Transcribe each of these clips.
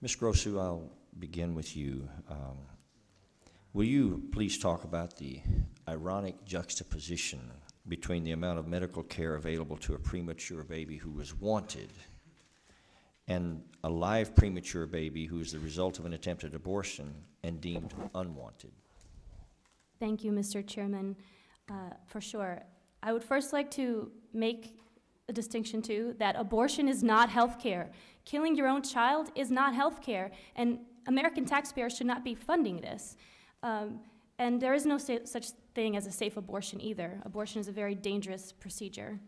Ms. Grosu, I'll begin with you. Will you please talk about the ironic juxtaposition between the amount of medical care available to a premature baby who was wanted and a live premature baby who is the result of an attempted abortion and deemed unwanted? Thank you, Mr. Chairman. For sure. I would first like to make a distinction, too, that abortion is not health care. Killing your own child is not health care, and American taxpayers should not be funding this. And there is no such thing as a safe abortion either. Abortion is a very dangerous procedure.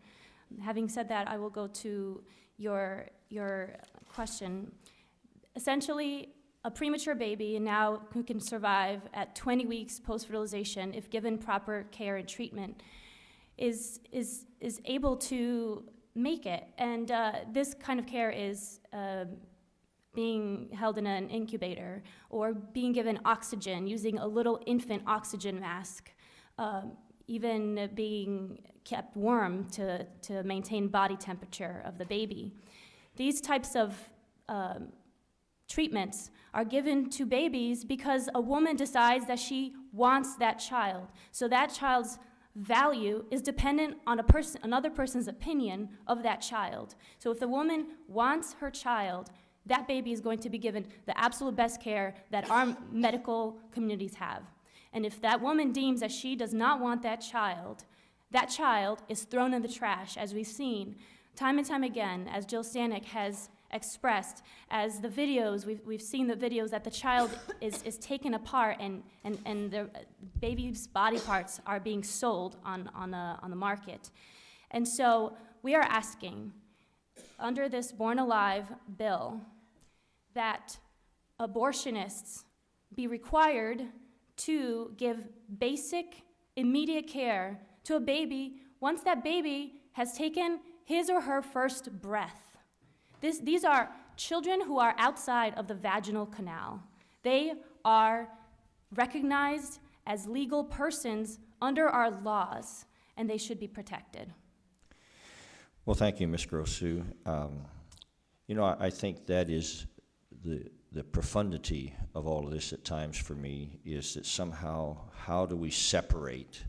Having said that, I will go to your question. Essentially, a premature baby now who can survive at 20 weeks post-fertilization, if given proper care and treatment, is able to make it. And this kind of care is being held in an incubator or being given oxygen, using a little infant oxygen mask, even being kept warm to maintain body temperature of the baby. These types of treatments are given to babies because a woman decides that she wants that child. So that child's value is dependent on another person's opinion of that child. So if the woman wants her child, that baby is going to be given the absolute best care that our medical communities have. And if that woman deems that she does not want that child is thrown in the trash, as we've seen time and time again, as Jill Stanek has expressed, as the videos, we've seen the videos that the child is taken apart and the baby's body parts are being sold on the market. And so we are asking, under this Born Alive bill, that abortionists be required to give basic, immediate care to a baby once that baby has taken his or her first breath. These are children who are outside of the vaginal canal. They are recognized as legal persons under our laws, and they should be protected. Well, thank you, Ms. Grosu. I think that is the profundity of all of this at times for me, is that somehow, how do we separate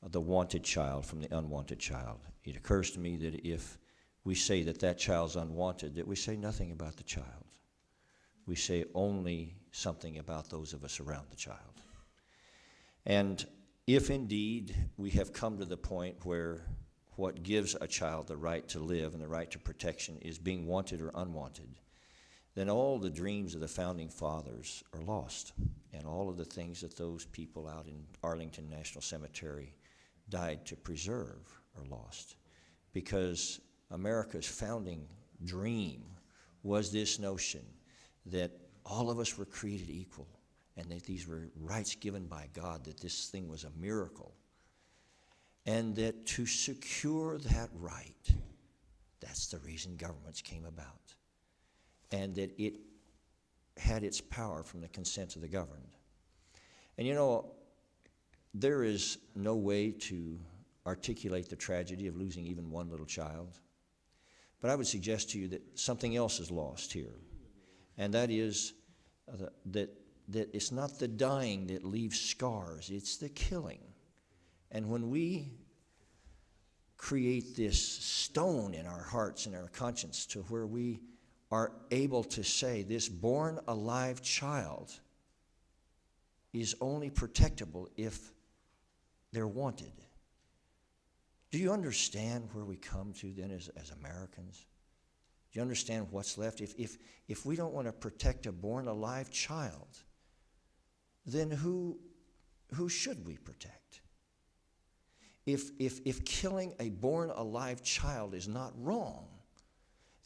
the wanted child from the unwanted child? It occurs to me that if we say that child's unwanted, that we say nothing about the child. We say only something about those of us around the child. And if indeed we have come to the point where what gives a child the right to live and the right to protection is being wanted or unwanted, then all the dreams of the founding fathers are lost, and all of the things that those people out in Arlington National Cemetery died to preserve are lost, because America's founding dream was this notion that all of us were created equal and that these were rights given by God, that this thing was a miracle, and that to secure that right, that's the reason governments came about, and that it had its power from the consent of the governed. And there is no way to articulate the tragedy of losing even one little child. But I would suggest to you that something else is lost here, and that is that it's not the dying that leaves scars, it's the killing. And when we create this stone in our hearts and our conscience to where we are able to say this born alive child is only protectable if they're wanted. Do you understand where we come to then as Americans? Do you understand what's left? If we don't want to protect a born alive child, then who should we protect? If killing a born alive child is not wrong,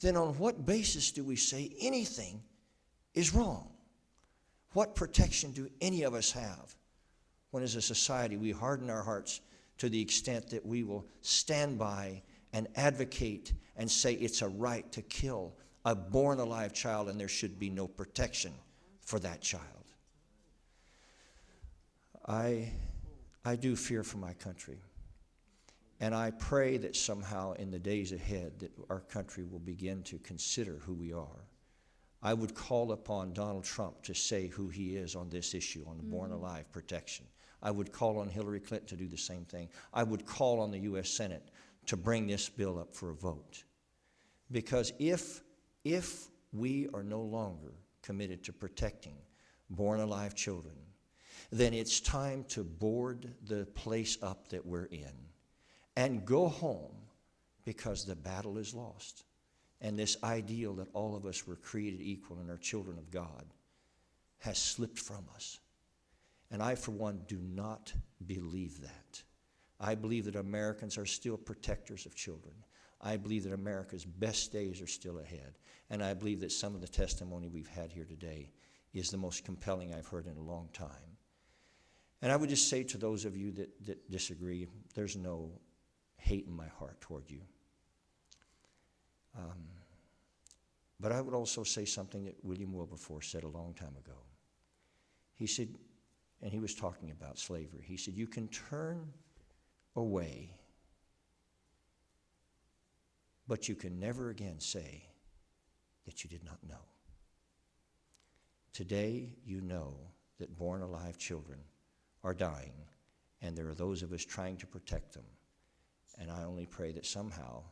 then on what basis do we say anything is wrong? What protection do any of us have when as a society we harden our hearts to the extent that we will stand by and advocate and say it's a right to kill a born alive child and there should be no protection for that child? I do fear for my country. And I pray that somehow in the days ahead that our country will begin to consider who we are. I would call upon Donald Trump to say who he is on this issue, on born alive protection. I would call on Hillary Clinton to do the same thing. I would call on the U.S. Senate to bring this bill up for a vote. Because if we are no longer committed to protecting born alive children, then it's time to board the place up that we're in and go home, because the battle is lost. And this ideal that all of us were created equal and are children of God has slipped from us. And I, for one, do not believe that. I believe that Americans are still protectors of children. I believe that America's best days are still ahead. And I believe that some of the testimony we've had here today is the most compelling I've heard in a long time. And I would just say to those of you that disagree, there's no hate in my heart toward you. But I would also say something that William Wilberforce said a long time ago. He said, and he was talking about slavery, he said, you can turn away, but you can never again say that you did not know. Today, you know that born alive children are dying, and there are those of us trying to protect them. And I only pray that somehow,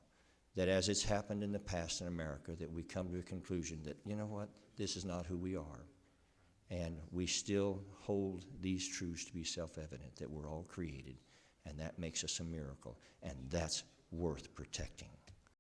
that as it's happened in the past in America, that we come to a conclusion that, you know what, this is not who we are. And we still hold these truths to be self-evident, that we're all created, and that makes us a miracle, and that's worth protecting.